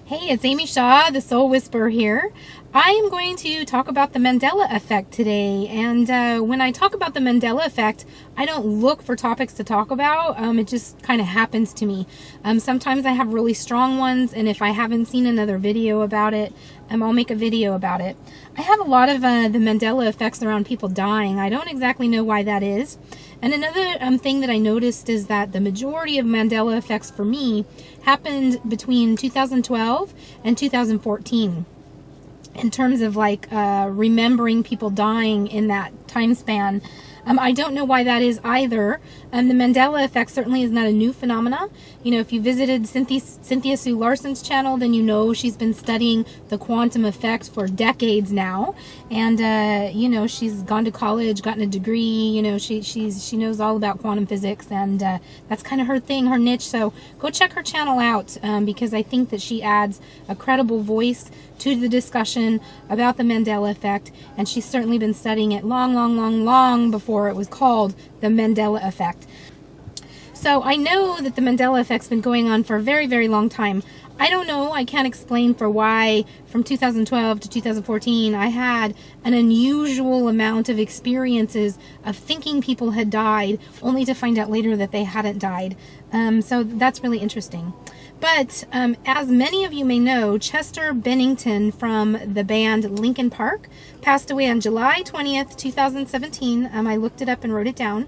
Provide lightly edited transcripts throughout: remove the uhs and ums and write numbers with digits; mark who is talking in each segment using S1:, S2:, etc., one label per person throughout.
S1: Hey, it's Amy Shaw, the Soul Whisperer here. I am going to talk about the Mandela Effect today. And when I talk about the Mandela Effect, I don't look for topics to talk about. It just kind of happens to me. Sometimes I have really strong ones, and if I haven't seen another video about it, I'll make a video about it. I have a lot of the Mandela effects around people dying. I don't exactly know why that is. And another thing that I noticed is that the majority of Mandela effects for me happened between 2012 and 2014 in terms of like remembering people dying in that time span. I don't know why that is either. The Mandela Effect certainly is not a new phenomena. You know, if you visited Cynthia Sue Larson's channel, then you know she's been studying the quantum effect for decades now. And, you know, she's gone to college, gotten a degree, you know, she knows all about quantum physics, and that's kind of her thing, her niche. So go check her channel out because I think that she adds a credible voice to the discussion about the Mandela Effect, and she's certainly been studying it long before it was called the Mandela Effect. So I know that the Mandela Effect's been going on for a very long time. I don't know, I can't explain for why from 2012 to 2014 I had an unusual amount of experiences of thinking people had died only to find out later that they hadn't died. So that's really interesting. But as many of you may know, Chester Bennington from the band Linkin Park passed away on July 20th, 2017. I looked it up and wrote it down.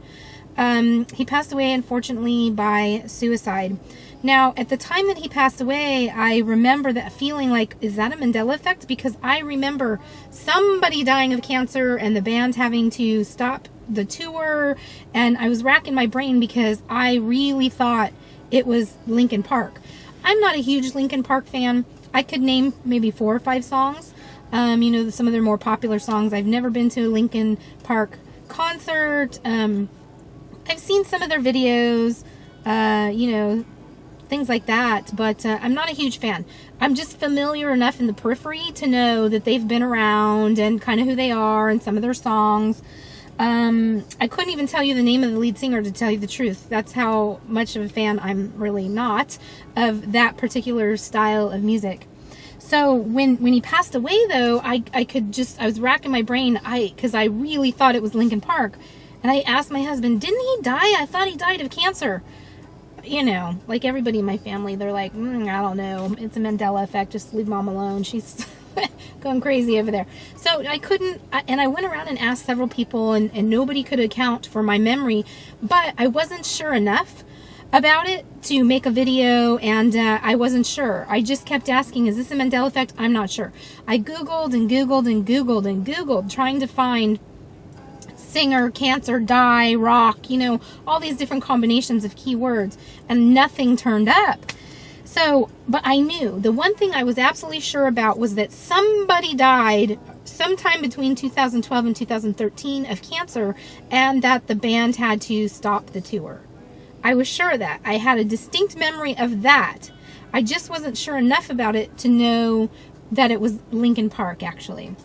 S1: He passed away, unfortunately, by suicide. Now, at the time that he passed away, I remember that feeling like, is that a Mandela Effect? Because I remember somebody dying of cancer and the band having to stop the tour, and I was racking my brain because I really thought it was Linkin Park. I'm not a huge Linkin Park fan. I could name maybe 4 or 5 songs. You know, some of their more popular songs. I've never been to a Linkin Park concert. I've seen some of their videos, you know, things like that, but I'm not a huge fan. I'm just familiar enough in the periphery to know that they've been around and kind of who they are and some of their songs. I couldn't even tell you the name of the lead singer, to tell you the truth. That's how much of a fan I'm really not of that particular style of music. So when he passed away, though, I was racking my brain, because I really thought it was Linkin Park. And I asked my husband, didn't he die? I thought he died of cancer. You know, like everybody in my family, they're like, I don't know. It's a Mandela Effect. Just leave Mom alone. She's going crazy over there. So I couldn't, and I went around and asked several people, and nobody could account for my memory. But I wasn't sure enough about it to make a video, and I wasn't sure. I just kept asking, is this a Mandela Effect? I'm not sure. I Googled and Googled and Googled and Googled, trying to find singer, cancer, die, rock, you know, all these different combinations of keywords, and nothing turned up. So, but I knew, the one thing I was absolutely sure about was that somebody died sometime between 2012 and 2013 of cancer, and that the band had to stop the tour. I was sure of that. I had a distinct memory of that. I just wasn't sure enough about it to know that it was Linkin Park, actually.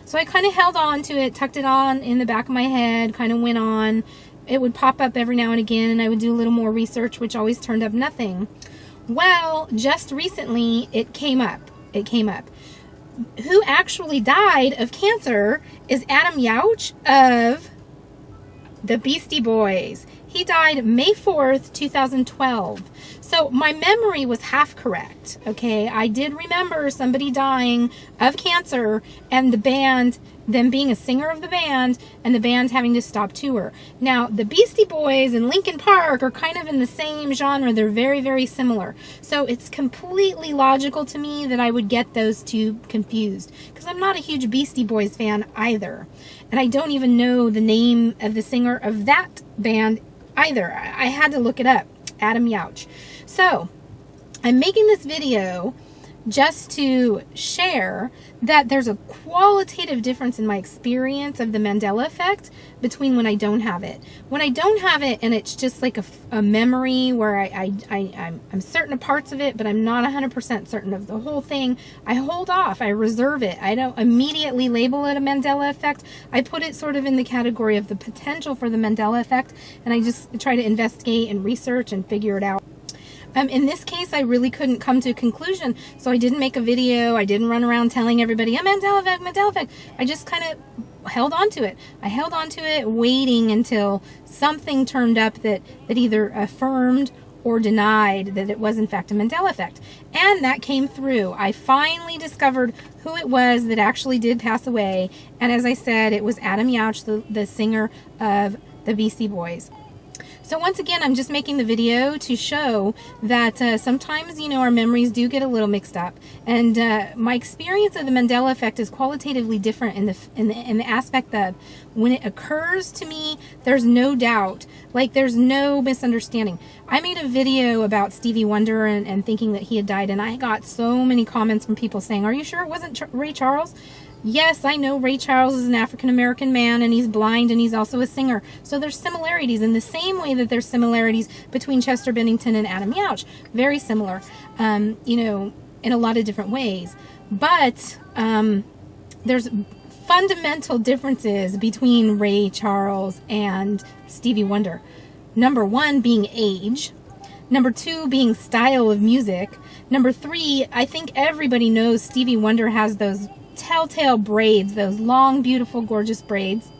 S1: So I kind of held on to it, tucked it on in the back of my head, kind of went on. It would pop up every now and again, and I would do a little more research, which always turned up nothing. Well, just recently, it came up. It came up. Who actually died of cancer is Adam Yauch of the Beastie Boys. He died May 4th, 2012. So my memory was half correct, okay? I did remember somebody dying of cancer, and the band, them being a singer of the band, and the band having to stop tour. Now, the Beastie Boys and Linkin Park are kind of in the same genre. They're very similar. So it's completely logical to me that I would get those two confused, because I'm not a huge Beastie Boys fan either. And I don't even know the name of the singer of that band either. I had to look it up. Adam Yauch. So I'm making this video just to share that there's a qualitative difference in my experience of the Mandela Effect between when I don't have it. When I don't have it, and it's just like a memory where I'm certain of parts of it, but I'm not 100% certain of the whole thing, I hold off. I reserve it. I don't immediately label it a Mandela Effect. I put it sort of in the category of the potential for the Mandela Effect, and I just try to investigate and research and figure it out. In this case, I really couldn't come to a conclusion, so I didn't make a video. I didn't run around telling everybody, Mandela Effect, Mandela Effect. I just kind of held on to it. I held on to it, waiting until something turned up that either affirmed or denied that it was in fact a Mandela Effect. And that came through. I finally discovered who it was that actually did pass away. And as I said, it was Adam Yauch, the singer of the Beastie Boys. So once again, I'm just making the video to show that sometimes, you know, our memories do get a little mixed up. And my experience of the Mandela Effect is qualitatively different in the aspect of when it occurs to me, there's no doubt, like there's no misunderstanding. I made a video about Stevie Wonder and thinking that he had died, and I got so many comments from people saying, "Are you sure it wasn't Ray Charles?" Yes, I know Ray Charles is an African-American man, and he's blind, and he's also a singer. So there's similarities in the same way that there's similarities between Chester Bennington and Adam Yauch. Very similar, you know, in a lot of different ways. But there's fundamental differences between Ray Charles and Stevie Wonder. Number one being age. Number two being style of music. Number three, I think everybody knows Stevie Wonder has those telltale braids, those long, beautiful, gorgeous braids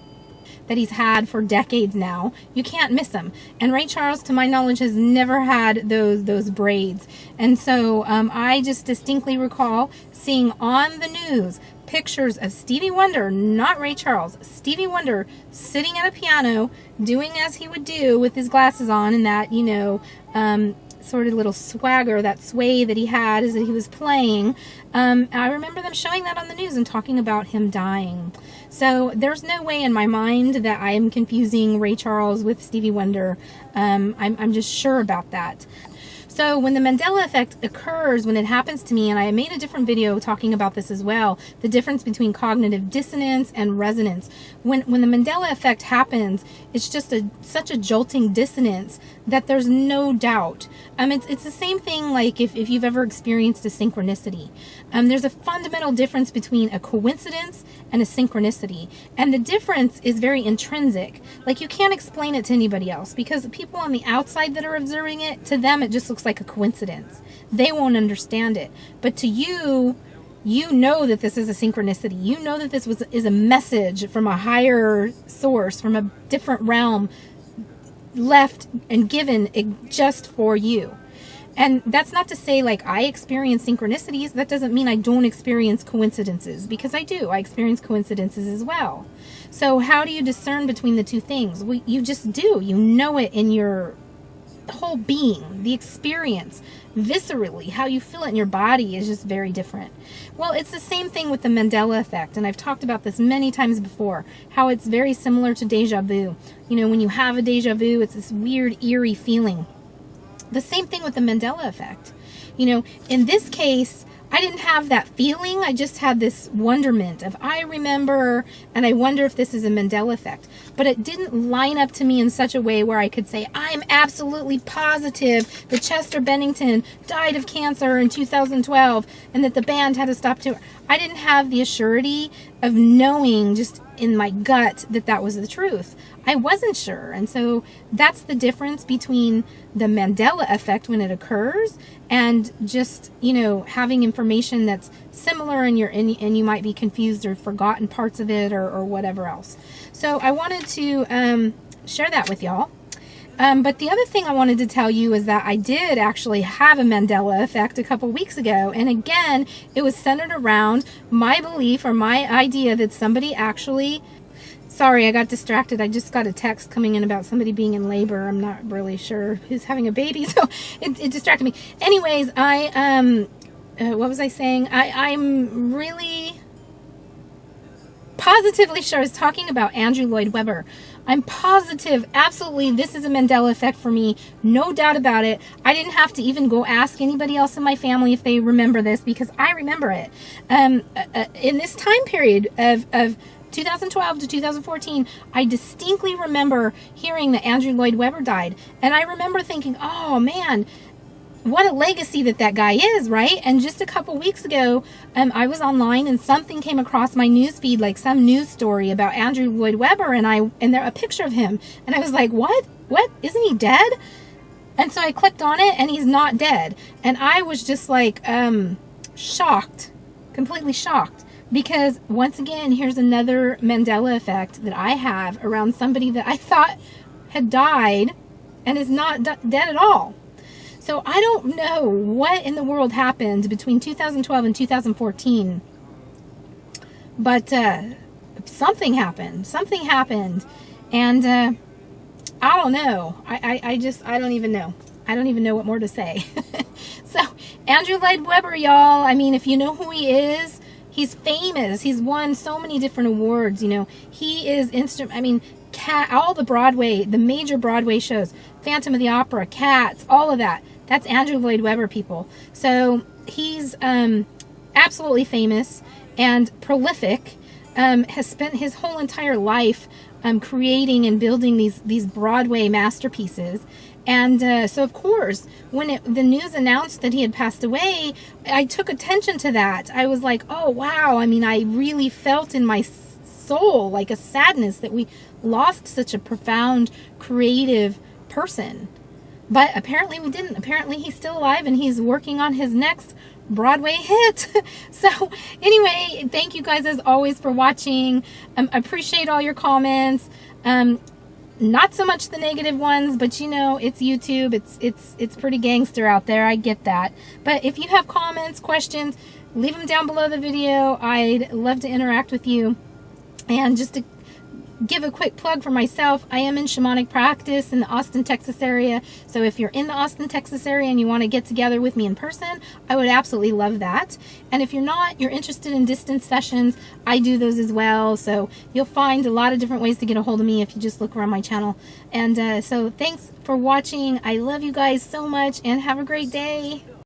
S1: that he's had for decades now. You can't miss them. And Ray Charles, to my knowledge, has never had those braids. And so I just distinctly recall seeing on the news pictures of Stevie Wonder, not Ray Charles, Stevie Wonder sitting at a piano, doing as he would do with his glasses on, and that, you know, sort of little swagger, that sway that he had as he was playing. I remember them showing that on the news and talking about him dying. So there's no way in my mind that I am confusing Ray Charles with Stevie Wonder. I'm just sure about that. So when the Mandela Effect occurs, when it happens to me, and I made a different video talking about this as well, the difference between cognitive dissonance and resonance. When the Mandela Effect happens, it's just such a jolting dissonance that there's no doubt. It's the same thing like if you've ever experienced a synchronicity. There's a fundamental difference between a coincidence and a synchronicity. And the difference is very intrinsic. Like, you can't explain it to anybody else, because the people on the outside that are observing it, to them it just looks like a coincidence. They won't understand it. But to you, you know that this is a synchronicity. You know that this is a message from a higher source, from a different realm, left and given just for you. And that's not to say like I experience synchronicities. That doesn't mean I don't experience coincidences, because I do. I experience coincidences as well. So how do you discern between the two things? Well, you just do. You know it in your whole being. The experience, viscerally, how you feel it in your body is just very different. Well, it's the same thing with the Mandela Effect, and I've talked about this many times before, how it's very similar to deja vu. You know, when you have a deja vu, it's this weird, eerie feeling. The same thing with the Mandela Effect. You know, in this case, I didn't have that feeling. I just had this wonderment of, I remember, and I wonder if this is a Mandela Effect. But it didn't line up to me in such a way where I could say, I'm absolutely positive that Chester Bennington died of cancer in 2012 and that the band had to stop tour. I didn't have the assurity of knowing just in my gut that that was the truth. I wasn't sure. And so that's the difference between the Mandela Effect when it occurs and just, you know, having information that's similar and you might be confused or forgotten parts of it or whatever else. So I wanted to share that with y'all. But the other thing I wanted to tell you is that I did actually have a Mandela Effect a couple weeks ago. And again, it was centered around my belief or my idea that somebody actually... Sorry, I got distracted. I just got a text coming in about somebody being in labor. I'm not really sure who's having a baby, so it distracted me. Anyways, what was I saying? I'm really positively sure I was talking about Andrew Lloyd Webber. I'm positive, absolutely, this is a Mandela Effect for me. No doubt about it. I didn't have to even go ask anybody else in my family if they remember this, because I remember it. In this time period of 2012 to 2014, I distinctly remember hearing that Andrew Lloyd Webber died. And I remember thinking, oh man, what a legacy that guy is, right? And just a couple weeks ago, I was online and something came across my news feed, like some news story about Andrew Lloyd Webber, and there a picture of him. And I was like, what? Isn't he dead? And so I clicked on it, and he's not dead. And I was just like, shocked, completely shocked. Because once again, here's another Mandela effect that I have around somebody that I thought had died and is not dead at all. So I don't know what in the world happened between 2012 and 2014. But something happened. Something happened. And I don't know. I don't even know. I don't even know what more to say. So, Andrew Lloyd Webber, y'all. I mean, if you know who he is, he's famous. He's won so many different awards. You know, he is all the major Broadway shows, Phantom of the Opera, Cats, all of that. That's Andrew Lloyd Webber, people. So he's absolutely famous and prolific. Has spent his whole entire life creating and building these Broadway masterpieces. And so, of course, when the news announced that he had passed away, I took attention to that. I was like, oh, wow. I mean, I really felt in my soul like a sadness that we lost such a profound, creative person. But apparently we didn't. Apparently he's still alive and he's working on his next Broadway hit. So anyway, thank you guys as always for watching. Appreciate all your comments. Not so much the negative ones, but you know, it's YouTube. It's pretty gangster out there. I get that. But if you have comments, questions, leave them down below the video. I'd love to interact with you. And just to give a quick plug for myself, I am in shamanic practice in the Austin, Texas area. So if you're in the Austin, Texas area and you want to get together with me in person, I would absolutely love that. And if you're not, you're interested in distance sessions, I do those as well. So you'll find a lot of different ways to get a hold of me if you just look around my channel. And so thanks for watching. I love you guys so much and have a great day.